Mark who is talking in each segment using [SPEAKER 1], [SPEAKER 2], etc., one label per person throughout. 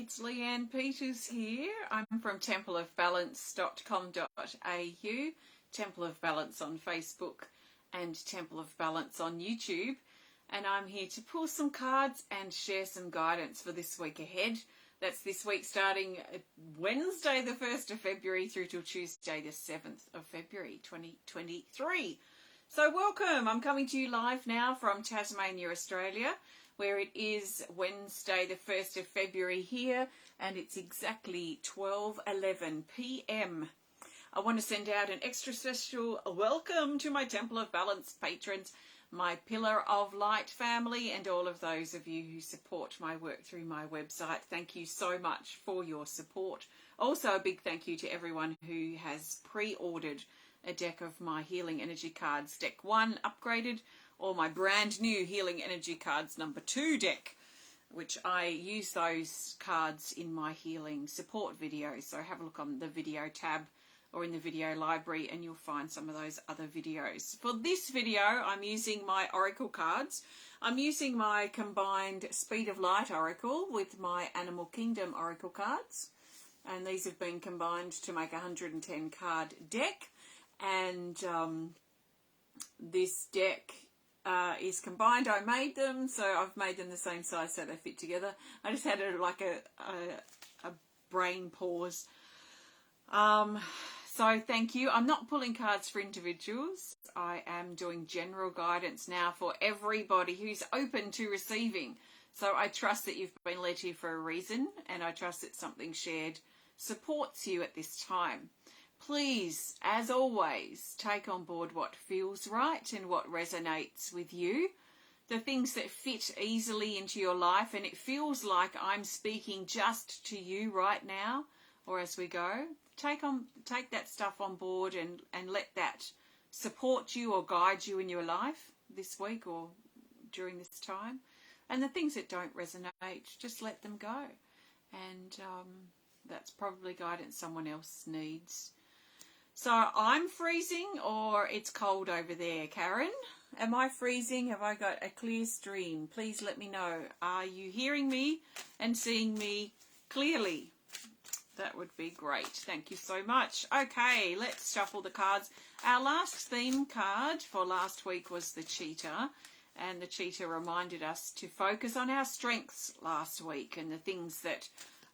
[SPEAKER 1] it's Leanne Peters here. I'm from templeofbalance.com.au, Temple of Balance on Facebook and Temple of Balance on YouTube. And I'm here to pull some cards and share some guidance for this week ahead. That's this week starting Wednesday the 1st of February through till Tuesday the 7th of February 2023. So welcome. I'm coming to you live now from Tasmania, Australia, where it is Wednesday the 1st of February here, and it's exactly 12:11 p.m. I want to send out an extra special welcome to my Temple of Balance patrons, my Pillar of Light family, and all of those of you who support my work through my website. Thank you so much for your support. Also, a big thank you to everyone who has pre-ordered a deck of my Healing Energy Cards, Deck 1 upgraded, or my brand new Healing Energy Cards number 2 deck, which I use those cards in my healing support videos. So have a look on the video tab or in the video library and you'll find some of those other videos. For this video, I'm using my Oracle cards. I'm using my combined Speed of Light Oracle with my Animal Kingdom Oracle cards. And these have been combined to make a 110 card deck. And this deck is combined. I made them, so I've made them the same size so they fit together. I just had a brain pause. So thank you. I'm not pulling cards for individuals. I am doing general guidance now for everybody who's open to receiving. So I trust that you've been led here for a reason, and I trust that something shared supports you at this time. Please, as always, take on board what feels right and what resonates with you. The things that fit easily into your life, and it feels like I'm speaking just to you right now or as we go. Take that stuff on board and let that support you or guide you in your life this week or during this time. And the things that don't resonate, just let them go. And that's probably guidance someone else needs. So I'm freezing, or it's cold over there, Karen? Am I freezing? Have I got a clear stream? Please let me know. Are you hearing me and seeing me clearly? That would be great. Thank you so much. Okay, let's shuffle the cards. Our last theme card for last week was the cheetah, and the cheetah reminded us to focus on our strengths last week and the things that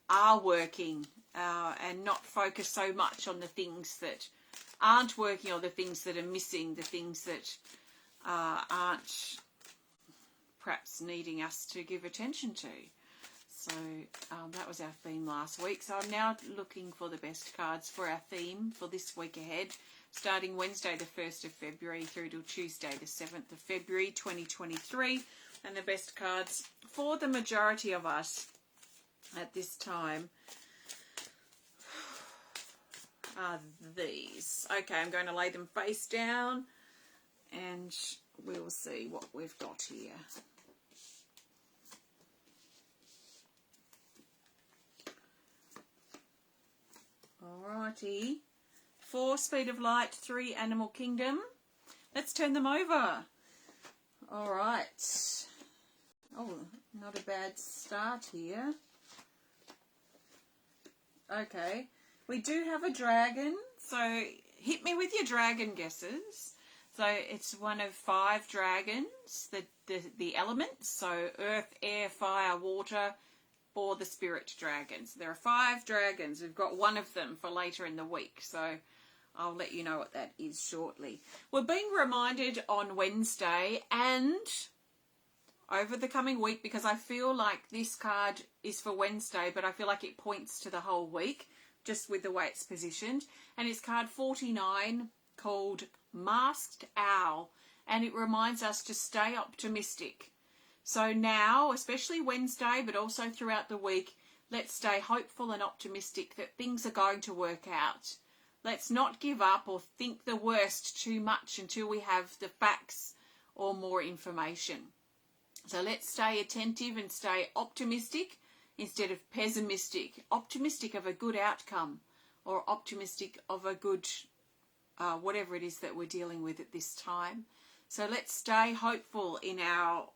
[SPEAKER 1] are working, and not focus so much on the things that aren't working or the things that are missing, the things that aren't perhaps needing us to give attention to. So that was our theme last week. So I'm now looking for the best cards for our theme for this week ahead, starting Wednesday the 1st of February through to Tuesday the 7th of February 2023. And the best cards for the majority of us at this time are these. Okay, I'm going to lay them face down and we'll see what we've got here. Alrighty. 4 Speed of Light, 3 Animal Kingdom. Let's turn them over. Alright. Oh, not a bad start here. Okay. We do have a dragon, so hit me with your dragon guesses. So it's one of 5 dragons, the elements, so earth, air, fire, water, or the spirit dragons. There are 5 dragons. We've got one of them for later in the week, so I'll let you know what that is shortly. We're being reminded on Wednesday and over the coming week, because I feel like this card is for Wednesday, but I feel like it points to the whole week, just with the way it's positioned. And it's card 49, called Masked Owl, and it reminds us to stay optimistic. So now, especially Wednesday, but also throughout the week, let's stay hopeful and optimistic that things are going to work out. Let's not give up or think the worst too much until we have the facts or more information. So let's stay attentive and stay optimistic instead of pessimistic. Optimistic of a good outcome, or optimistic of a good whatever it is that we're dealing with at this time. So let's stay hopeful in our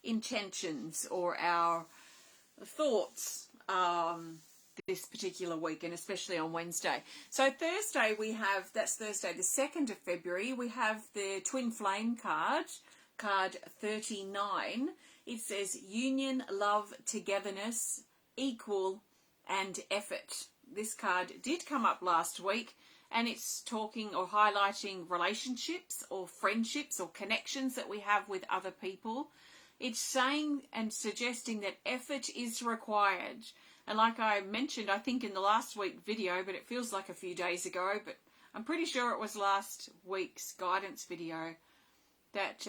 [SPEAKER 1] intentions or our thoughts this particular week, and especially on Wednesday. So Thursday that's Thursday the 2nd of February, we have the Twin Flame card 39. It says union, love, togetherness, equal and effort. This card did come up last week, and it's talking or highlighting relationships or friendships or connections that we have with other people. It's saying and suggesting that effort is required. And like I mentioned, I think in the last week video, but it feels like a few days ago, but I'm pretty sure it was last week's guidance video, that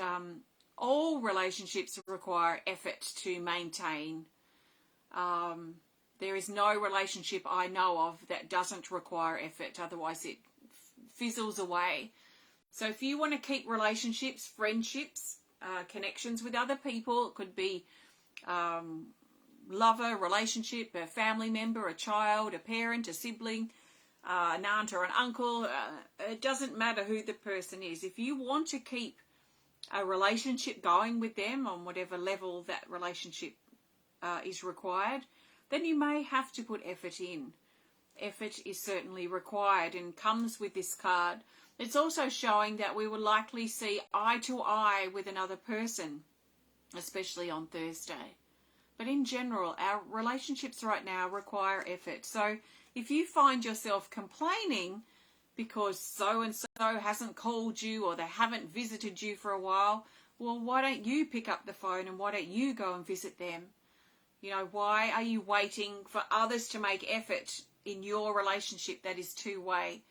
[SPEAKER 1] all relationships require effort to maintain. There is no relationship I know of that doesn't require effort, otherwise it fizzles away. So if you want to keep relationships, friendships, connections with other people, it could be lover, relationship, a family member, a child, a parent, a sibling, an aunt or an uncle, it doesn't matter who the person is. If you want to keep a relationship going with them on whatever level that relationship is required, then you may have to put effort in. Effort is certainly required and comes with this card. It's also showing that we will likely see eye to eye with another person, especially on Thursday. But in general, our relationships right now require effort. So if you find yourself complaining because so-and-so hasn't called you or they haven't visited you for a while, well, why don't you pick up the phone and why don't you go and visit them? You know, why are you waiting for others to make effort in your relationship that is two-way?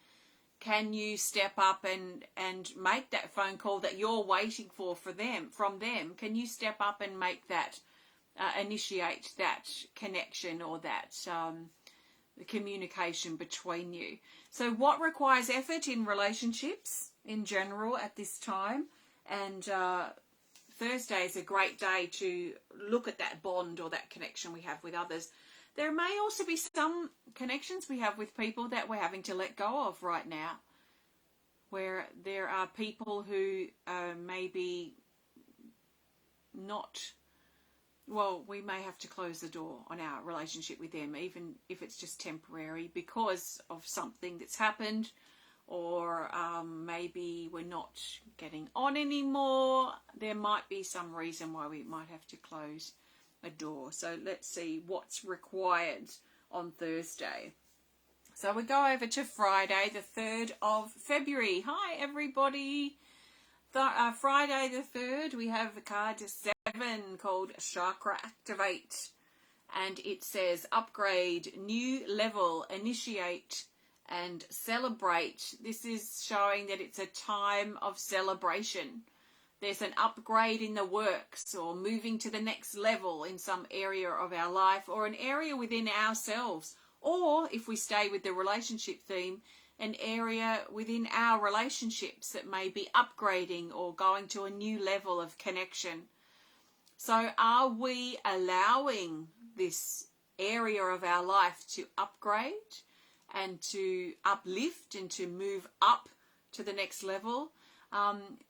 [SPEAKER 1] Can you step up and make that phone call that you're waiting from them? Can you step up and make that, initiate that connection or that the communication between you? So what requires effort in relationships in general at this time? And Thursday is a great day to look at that bond or that connection we have with others. There may also be some connections we have with people that we're having to let go of right now, where there are people who maybe not, well, we may have to close the door on our relationship with them, even if it's just temporary because of something that's happened, or maybe we're not getting on anymore. There might be some reason why we might have to close a door. So let's see what's required on Thursday. So we go over to Friday, the 3rd of February. Hi, everybody. Friday the 3rd, we have the card 7 called Chakra Activate. And it says upgrade, new level, initiate, and celebrate. This is showing that it's a time of celebration. There's an upgrade in the works or moving to the next level in some area of our life or an area within ourselves. Or, if we stay with the relationship theme, an area within our relationships that may be upgrading or going to a new level of connection. So are we allowing this area of our life to upgrade and to uplift and to move up to the next level?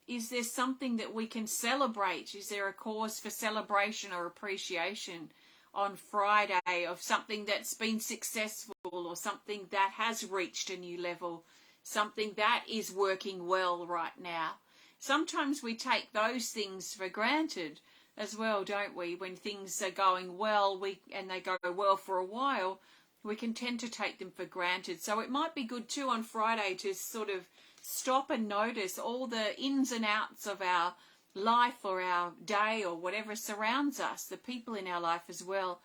[SPEAKER 1] Is there something that we can celebrate? Is there a cause for celebration or appreciation on Friday of something that's been successful or something that has reached a new level, something that is working well right now? Sometimes we take those things for granted as well, don't we? When things are going well, and they go well for a while, we can tend to take them for granted. So it might be good too on Friday to sort of stop and notice all the ins and outs of our life or our day or whatever surrounds us, the people in our life as well.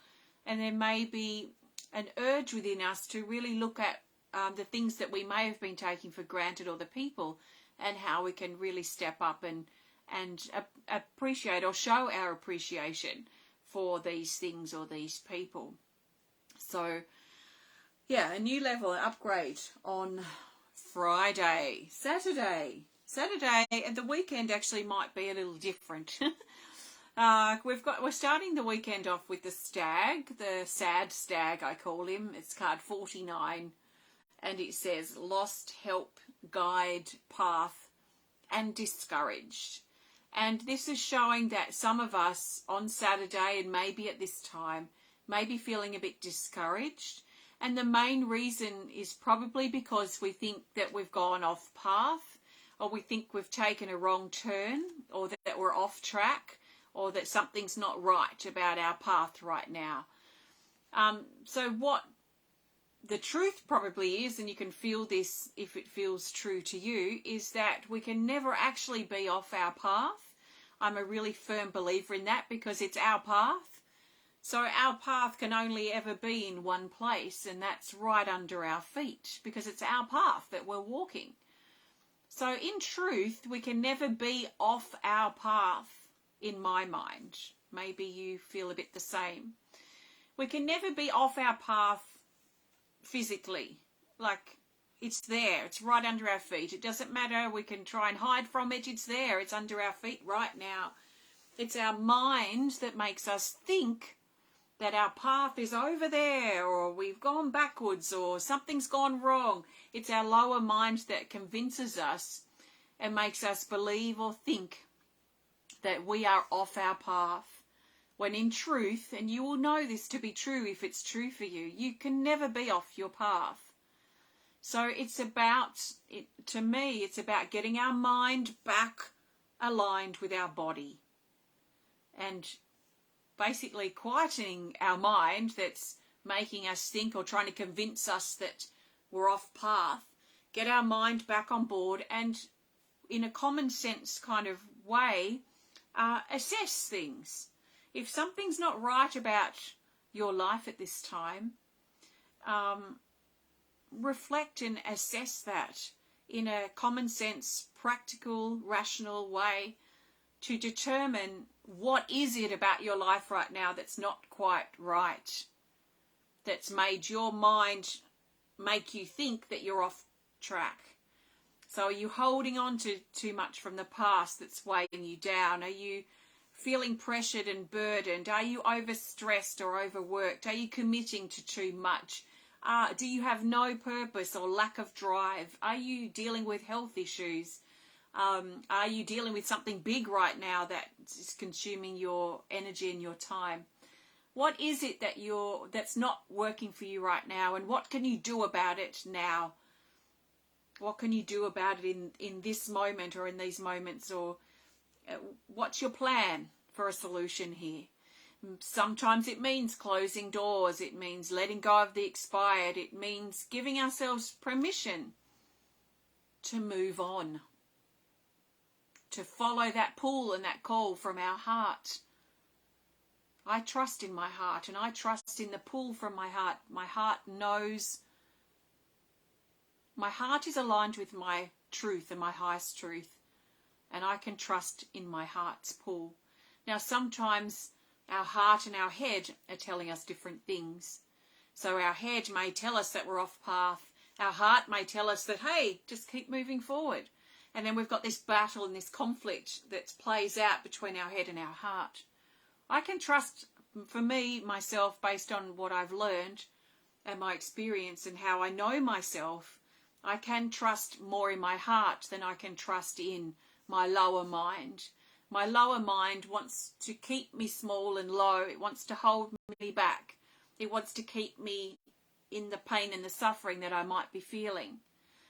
[SPEAKER 1] And there may be an urge within us to really look at the things that we may have been taking for granted or the people, and how we can really step up and appreciate or show our appreciation for these things or these people. So yeah, a new level, an upgrade on Friday. Saturday, and the weekend actually might be a little different. We're starting the weekend off with the stag, the sad stag I call him. It's card 49, and it says lost, help, guide, path, and discouraged. And this is showing that some of us on Saturday and maybe at this time maybe feeling a bit discouraged. And the main reason is probably because we think that we've gone off path, or we think we've taken a wrong turn, or that we're off track, or that something's not right about our path right now. So what the truth probably is, and you can feel this if it feels true to you, is that we can never actually be off our path. I'm a really firm believer in that, because it's our path. So our path can only ever be in one place, and that's right under our feet, because it's our path that we're walking. So in truth, we can never be off our path, in my mind. Maybe you feel a bit the same. We can never be off our path physically. Like, it's there. It's right under our feet. It doesn't matter. We can try and hide from it. It's there. It's under our feet right now. It's our mind that makes us think that our path is over there, or we've gone backwards, or something's gone wrong. It's our lower mind that convinces us and makes us believe or think that we are off our path. When in truth, and you will know this to be true if it's true for you, you can never be off your path. So it's about, to me, it's about getting our mind back aligned with our body. And basically quietening our mind that's making us think or trying to convince us that we're off path. Get our mind back on board, and in a common sense kind of way, assess things. If something's not right about your life at this time, reflect and assess that in a common sense, practical, rational way to determine what is it about your life right now that's not quite right, that's made your mind make you think that you're off track. So are you holding on to too much from the past that's weighing you down? Are you feeling pressured and burdened? Are you overstressed or overworked? Are you committing to too much? Do you have no purpose or lack of drive? Are you dealing with health issues? Are you dealing with something big right now that is consuming your energy and your time? What is it that's not working for you right now, and what can you do about it now? What can you do about it in this moment or in these moments? Or what's your plan for a solution here? Sometimes it means closing doors. It means letting go of the expired. It means giving ourselves permission to move on, to follow that pull and that call from our heart. I trust in my heart, and I trust in the pull from my heart. My heart knows. My heart is aligned with my truth and my highest truth, and I can trust in my heart's pull. Now, sometimes our heart and our head are telling us different things. So our head may tell us that we're off path. Our heart may tell us that, hey, just keep moving forward. And then we've got this battle and this conflict that plays out between our head and our heart. I can trust, for me, myself, based on what I've learned and my experience and how I know myself, I can trust more in my heart than I can trust in my lower mind. My lower mind wants to keep me small and low. It wants to hold me back. It wants to keep me in the pain and the suffering that I might be feeling.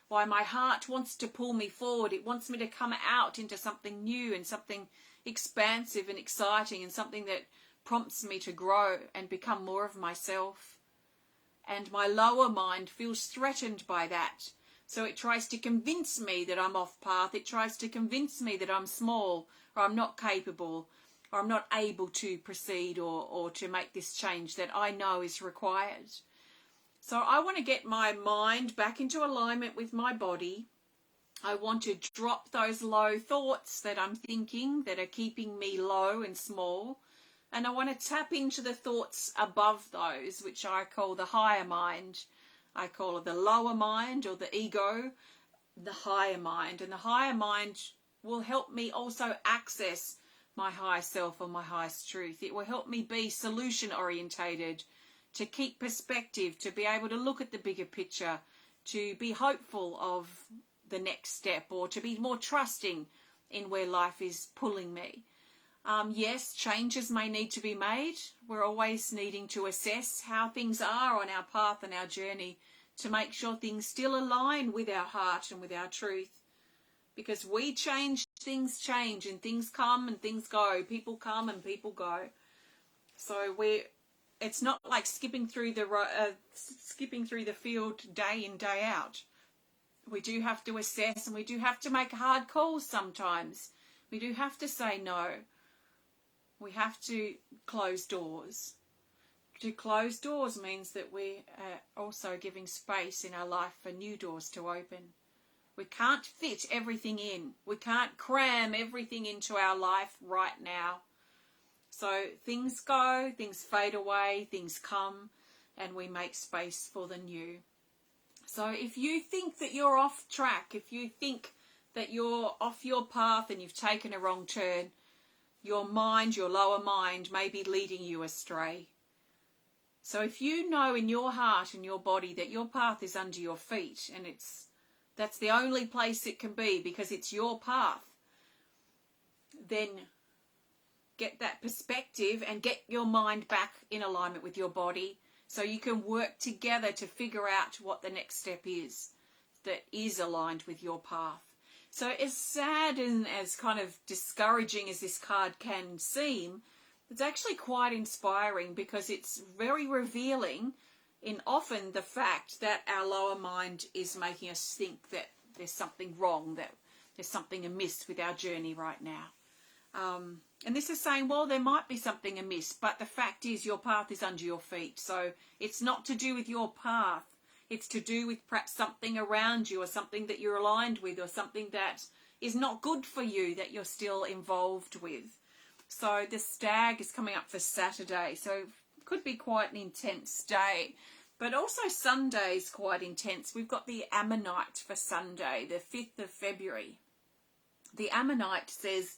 [SPEAKER 1] Why my heart wants to pull me forward. It wants me to come out into something new and something expansive and exciting, and something that prompts me to grow and become more of myself. And my lower mind feels threatened by that. So it tries to convince me that I'm off path. It tries to convince me that I'm small, or I'm not capable, or I'm not able to proceed or to make this change that I know is required. So I want to get my mind back into alignment with my body. I want to drop those low thoughts that I'm thinking that are keeping me low and small. And I want to tap into the thoughts above those, which I call the higher mind. I call it the lower mind, or the ego, the higher mind. And the higher mind will help me also access my higher self or my highest truth. It will help me be solution orientated, to keep perspective, to be able to look at the bigger picture, to be hopeful of the next step, or to be more trusting in where life is pulling me. Yes, changes may need to be made. We're always needing to assess how things are on our path and our journey to make sure things still align with our heart and with our truth. Because we change, things change, and things come and things go. People come and people go. So it's not like skipping through the field day in, day out. We do have to assess, and we do have to make hard calls sometimes. We do have to say no. We have to close doors. To close doors means that we are also giving space in our life for new doors to open. We can't fit everything in. We can't cram everything into our life right now. So things go, things fade away, things come, and we make space for the new. So if you think that you're off track, if you think that you're off your path and you've taken a wrong turn, your mind, your lower mind, may be leading you astray. So if you know in your heart and your body that your path is under your feet, and that's the only place it can be because it's your path, then get that perspective and get your mind back in alignment with your body so you can work together to figure out what the next step is that is aligned with your path. So as sad and as kind of discouraging as this card can seem, it's actually quite inspiring because it's very revealing in often the fact that our lower mind is making us think that there's something wrong, that there's something amiss with our journey right now. And this is saying, well, there might be something amiss, but the fact is your path is under your feet. So it's not to do with your path. It's to do with perhaps something around you or something that you're aligned with or something that is not good for you that you're still involved with. So the stag is coming up for Saturday. So it could be quite an intense day. But also Sunday is quite intense. We've got the Ammonite for Sunday, the 5th of February. The Ammonite says,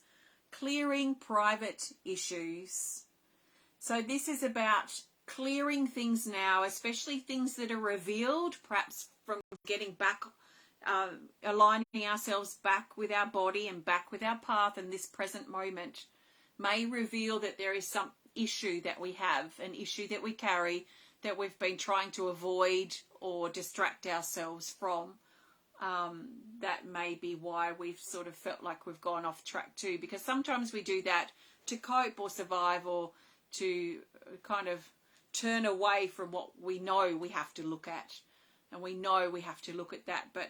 [SPEAKER 1] clearing private issues. So this is about clearing things now, especially things that are revealed, perhaps from getting back, aligning ourselves back with our body and back with our path in this present moment, may reveal that there is some issue that we have, an issue that we carry that we've been trying to avoid or distract ourselves from. That may be why we've sort of felt like we've gone off track too, because sometimes we do that to cope or survive or to kind of turn away from what we know we have to look at. And we know we have to look at that, but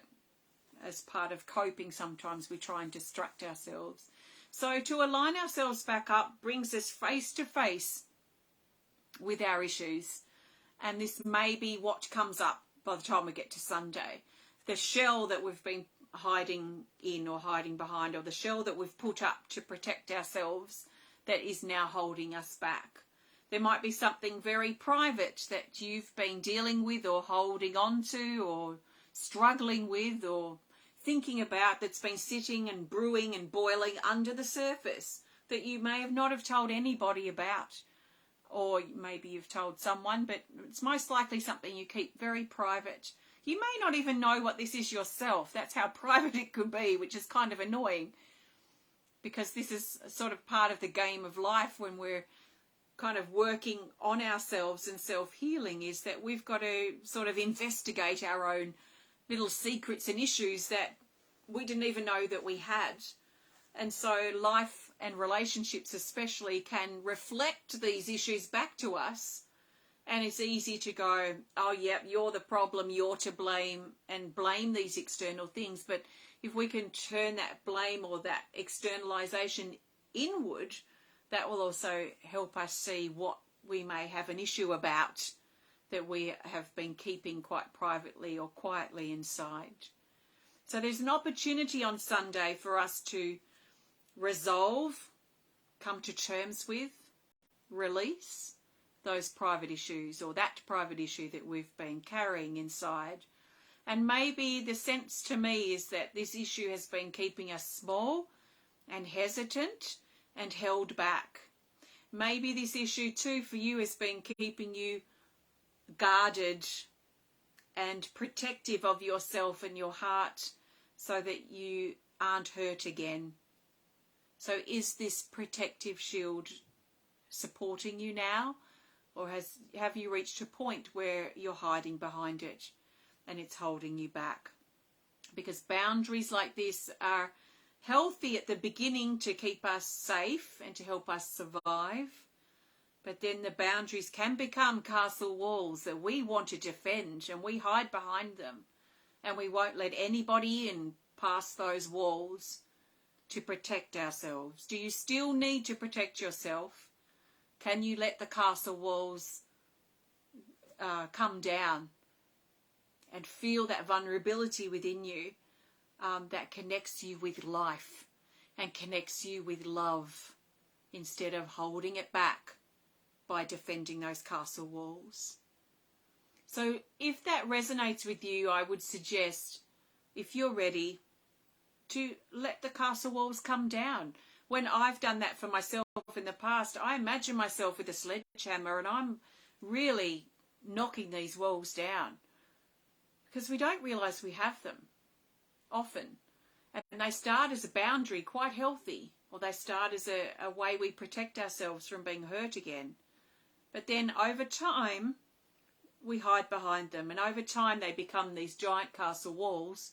[SPEAKER 1] as part of coping, sometimes we try and distract ourselves. So to align ourselves back up brings us face to face with our issues. And this may be what comes up by the time we get to Sunday. The shell that we've been hiding in or hiding behind, or the shell that we've put up to protect ourselves that is now holding us back. There might be something very private that you've been dealing with or holding on to or struggling with or thinking about that's been sitting and brewing and boiling under the surface that you may have not have told anybody about. Or maybe you've told someone, but it's most likely something you keep very private. You may not even know what this is yourself. That's how private it could be, which is kind of annoying. Because this is sort of part of the game of life when we're kind of working on ourselves and self-healing, is that we've got to sort of investigate our own little secrets and issues that we didn't even know that we had. And so life and relationships especially can reflect these issues back to us. And it's easy to go, oh, yeah, you're the problem, you're to blame, and blame these external things. But if we can turn that blame or that externalization inward, that will also help us see what we may have an issue about that we have been keeping quite privately or quietly inside. So there's an opportunity on Sunday for us to resolve, come to terms with, release those private issues or that private issue that we've been carrying inside. And maybe the sense to me is that this issue has been keeping us small and hesitant and held back. Maybe this issue too for you has been keeping you guarded and protective of yourself and your heart so that you aren't hurt again. So is this protective shield supporting you now? Or have you reached a point where you're hiding behind it and it's holding you back? Because boundaries like this are healthy at the beginning to keep us safe and to help us survive. But then the boundaries can become castle walls that we want to defend, and we hide behind them. And we won't let anybody in past those walls to protect ourselves. Do you still need to protect yourself? Can you let the castle walls come down and feel that vulnerability within you that connects you with life and connects you with love, instead of holding it back by defending those castle walls? So if that resonates with you, I would suggest, if you're ready, to let the castle walls come down. When I've done that for myself in the past, I imagine myself with a sledgehammer and I'm really knocking these walls down, because we don't realise we have them often. And they start as a boundary, quite healthy, or they start as a way we protect ourselves from being hurt again. But then over time, we hide behind them, and over time they become these giant castle walls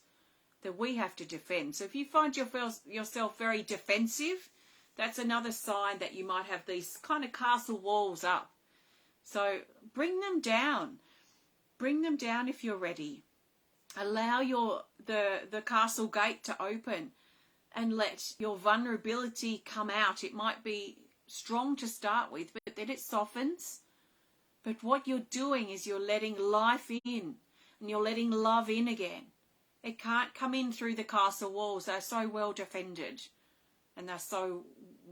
[SPEAKER 1] that we have to defend. So if you find yourself very defensive, that's another sign that you might have these kind of castle walls up. So bring them down. Bring them down if you're ready. Allow the castle gate to open and let your vulnerability come out. It might be strong to start with, but then it softens. But what you're doing is you're letting life in, and you're letting love in again. It can't come in through the castle walls. They're so well defended and they're so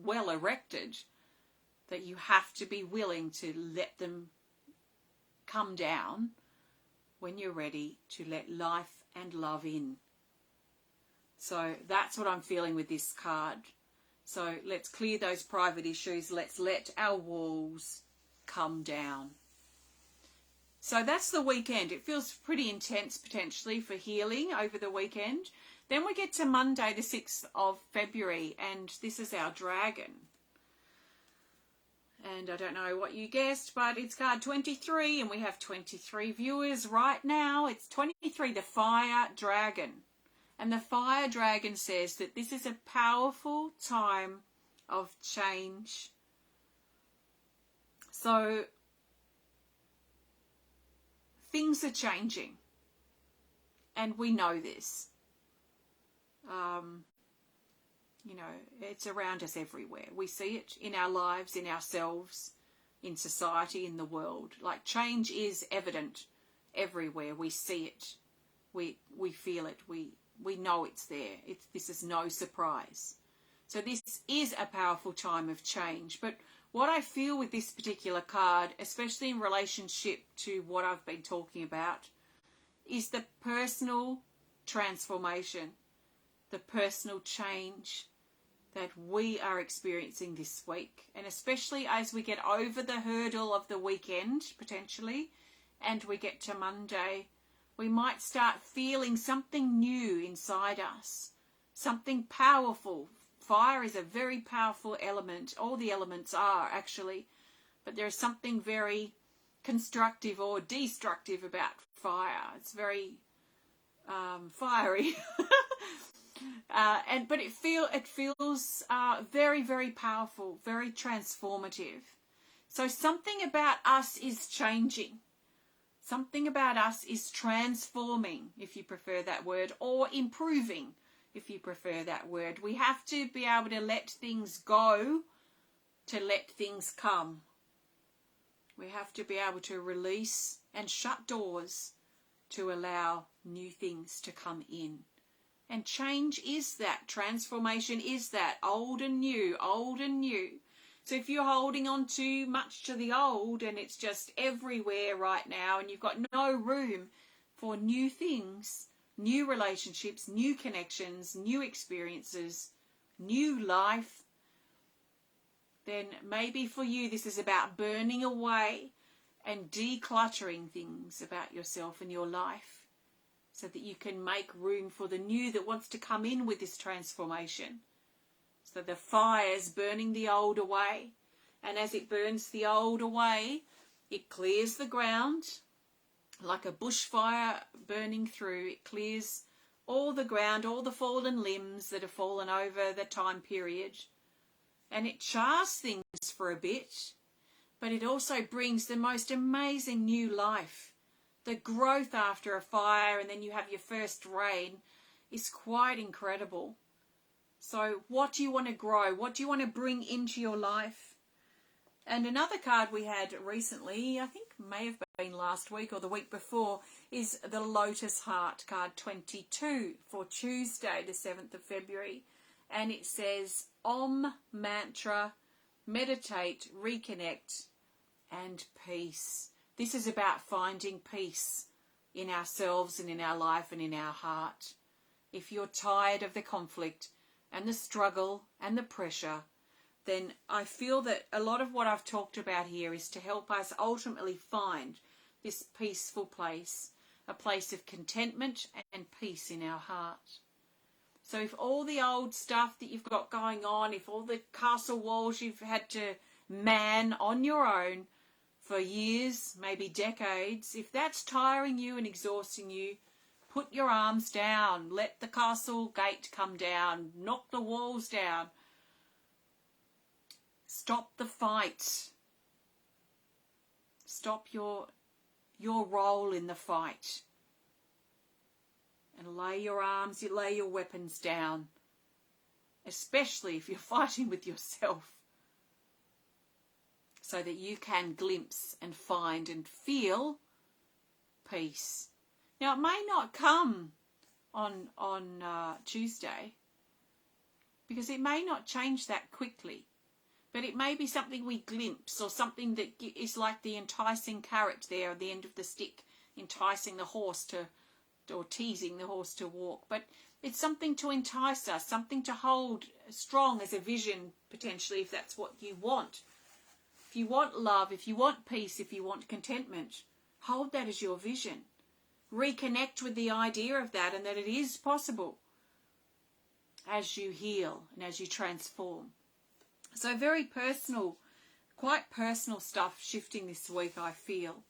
[SPEAKER 1] well erected that you have to be willing to let them come down when you're ready to let life and love in. So that's what I'm feeling with this card. So let's clear those private issues. Let's let our walls come down. So that's the weekend. It feels pretty intense potentially for healing over the weekend. Then we get to Monday, the 6th of February, and this is our dragon. And I don't know what you guessed, but it's card 23, and we have 23 viewers right now. It's 23, the Fire Dragon. And the Fire Dragon says that this is a powerful time of change. So things are changing, and we know this. It's around us everywhere. We see it in our lives, in ourselves, in society, in the world. Like, change is evident everywhere. We see it. We feel it. We know it's there. This is no surprise. So this is a powerful time of change. But what I feel with this particular card, especially in relationship to what I've been talking about, is the personal transformation, the personal change that we are experiencing this week. And especially as we get over the hurdle of the weekend, potentially, and we get to Monday, we might start feeling something new inside us, something powerful. Fire is a very powerful element. All the elements are, actually. But there is something very constructive or destructive about fire. It's very fiery. But it feels very, very powerful, very transformative. So something about us is changing. Something about us is transforming, if you prefer that word, or improving, if you prefer that word. We have to be able to let things go to let things come. We have to be able to release and shut doors to allow new things to come in. And change is that. Transformation is that. Old and new, old and new. So if you're holding on too much to the old and it's just everywhere right now and you've got no room for new things, new relationships, new connections, new experiences, new life, then maybe for you this is about burning away and decluttering things about yourself and your life so that you can make room for the new that wants to come in with this transformation. So the fire's burning the old away. And as it burns the old away, it clears the ground like a bushfire burning through. It clears all the ground, all the fallen limbs that have fallen over the time period. And it chars things for a bit, but it also brings the most amazing new life. The growth after a fire, and then you have your first rain, is quite incredible. So what do you want to grow? What do you want to bring into your life? And another card we had recently, I think may have been last week or the week before, is the Lotus Heart, card 22 for Tuesday, the 7th of February. And it says, Om Mantra, meditate, reconnect, and peace. This is about finding peace in ourselves and in our life and in our heart. If you're tired of the conflict and the struggle and the pressure, then I feel that a lot of what I've talked about here is to help us ultimately find this peaceful place, a place of contentment and peace in our heart. So if all the old stuff that you've got going on, if all the castle walls you've had to man on your own for years, maybe decades, if that's tiring you and exhausting you, put your arms down, let the castle gate come down, knock the walls down. Stop the fight. Stop your role in the fight. And lay your arms, you lay your weapons down. Especially if you're fighting with yourself. So that you can glimpse and find and feel peace. Now it may not come on Tuesday. Because it may not change that quickly. But it may be something we glimpse, or something that is like the enticing carrot there at the end of the stick, enticing the horse to, or teasing the horse to walk. But it's something to entice us, something to hold strong as a vision, potentially, if that's what you want. If you want love, if you want peace, if you want contentment, hold that as your vision. Reconnect with the idea of that, and that it is possible as you heal and as you transform. So very personal, quite personal stuff shifting this week, I feel.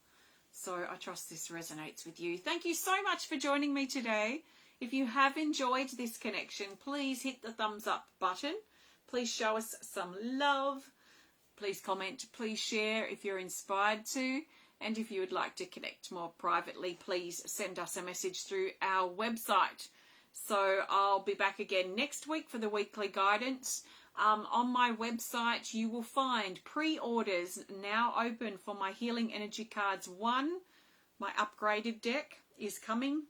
[SPEAKER 1] So I trust this resonates with you. Thank you so much for joining me today. If you have enjoyed this connection, please hit the thumbs up button. Please show us some love. Please comment, please share if you're inspired to. And if you would like to connect more privately, please send us a message through our website. So I'll be back again next week for the weekly guidance. On my website, you will find pre-orders now open for my Healing Energy Cards 1. My upgraded deck is coming.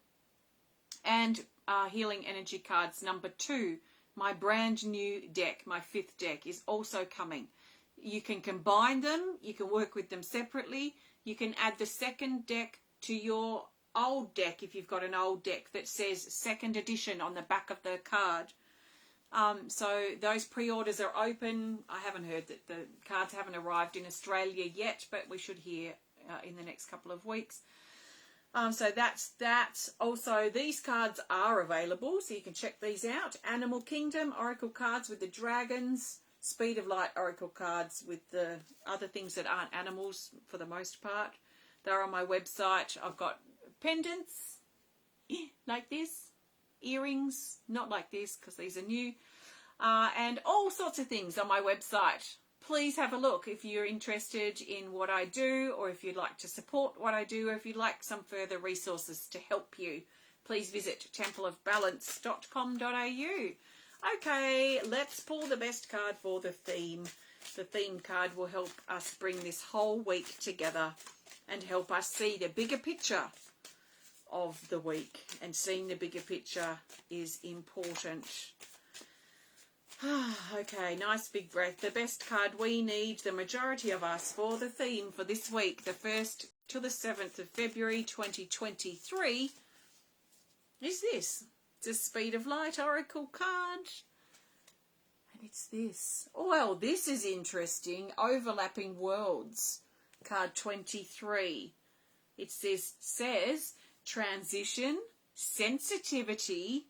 [SPEAKER 1] And Healing Energy Cards number 2, my brand new deck, my 5th deck, is also coming. You can combine them. You can work with them separately. You can add the second deck to your old deck if you've got an old deck that says second edition on the back of the card. So those pre-orders are open. I haven't heard that the cards haven't arrived in Australia yet, but we should hear in the next couple of weeks. So that's that. Also, these cards are available, so you can check these out. Animal Kingdom Oracle cards with the dragons. Speed of Light Oracle cards with the other things that aren't animals for the most part. They're on my website. I've got pendants like this. Earrings, not like this because these are new, and all sorts of things on my website. Please have a look if you're interested in what I do, or if you'd like to support what I do, or if you'd like some further resources to help you. Please visit templeofbalance.com.au. Okay, let's pull the best card for the theme. The theme card will help us bring this whole week together and help us see the bigger picture of the week, and seeing the bigger picture is important. Okay, nice big breath. The best card we need, the majority of us, for the theme for this week, the 1st to the 7th of February 2023, is this. It's a Speed of Light Oracle card. And it's this. Oh, well, this is interesting. Overlapping Worlds, card 23. It says transition, sensitivity,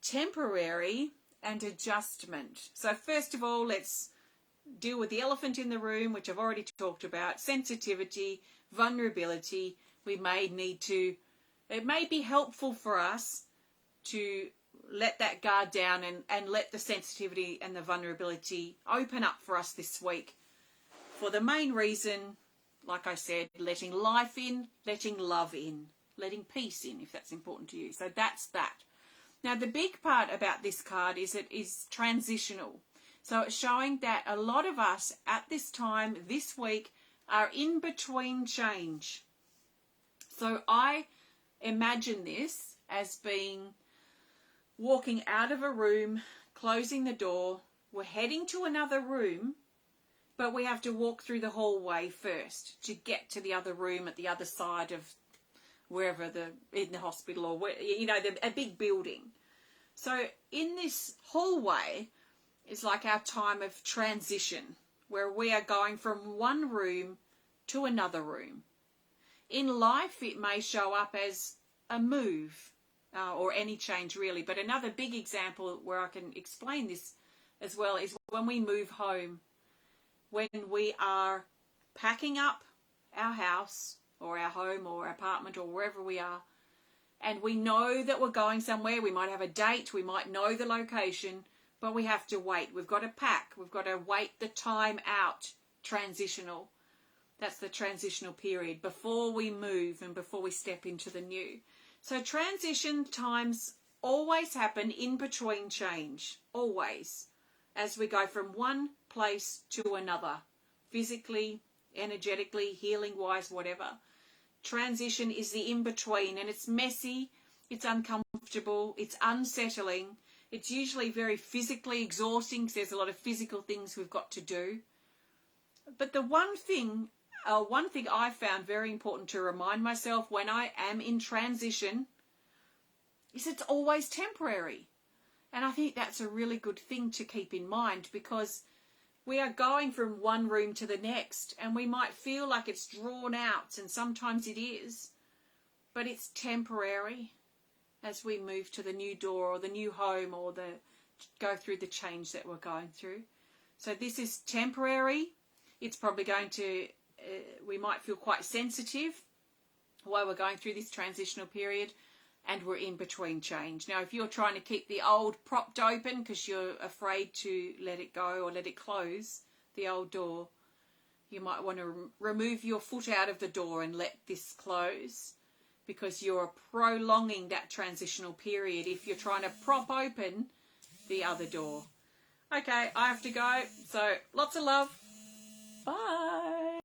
[SPEAKER 1] temporary, and adjustment. So first of all, let's deal with the elephant in the room, which I've already talked about. Sensitivity, vulnerability. It may be helpful for us to let that guard down and let the sensitivity and the vulnerability open up for us this week. For the main reason, like I said, letting life in, letting love in, letting peace in, if that's important to you. So that's that. Now, the big part about this card is it is transitional. So it's showing that a lot of us at this time, this week, are in between change. So I imagine this as being walking out of a room, closing the door, we're heading to another room, but we have to walk through the hallway first to get to the other room at the other side of wherever in the hospital or where, a big building. So in this hallway is like our time of transition, where we are going from one room to another room. In life, it may show up as a move or any change really. But another big example where I can explain this as well is when we move home, when we are packing up our house or our home or apartment or wherever we are, and we know that we're going somewhere. We might have a date, we might know the location, but we have to wait. We've got to pack. We've got to wait the time out. Transitional. That's the transitional period before we move and before we step into the new. So transition times always happen in between change. Always. As we go from one place to another. Physically, energetically, healing-wise, whatever. Transition is the in-between, and it's messy, it's uncomfortable, it's unsettling. It's usually very physically exhausting because there's a lot of physical things we've got to do. But the one thing I found very important to remind myself when I am in transition is it's always temporary. And I think that's a really good thing to keep in mind, because we are going from one room to the next and we might feel like it's drawn out, and sometimes it is, but it's temporary as we move to the new door or the new home or go through the change that we're going through. So this is temporary. It's probably going to, we might feel quite sensitive while we're going through this transitional period, and we're in between change. Now, if you're trying to keep the old propped open because you're afraid to let it go or let it close, the old door, you might want to remove your foot out of the door and let this close, because you're prolonging that transitional period if you're trying to prop open the other door. Okay, I have to go. So lots of love. Bye.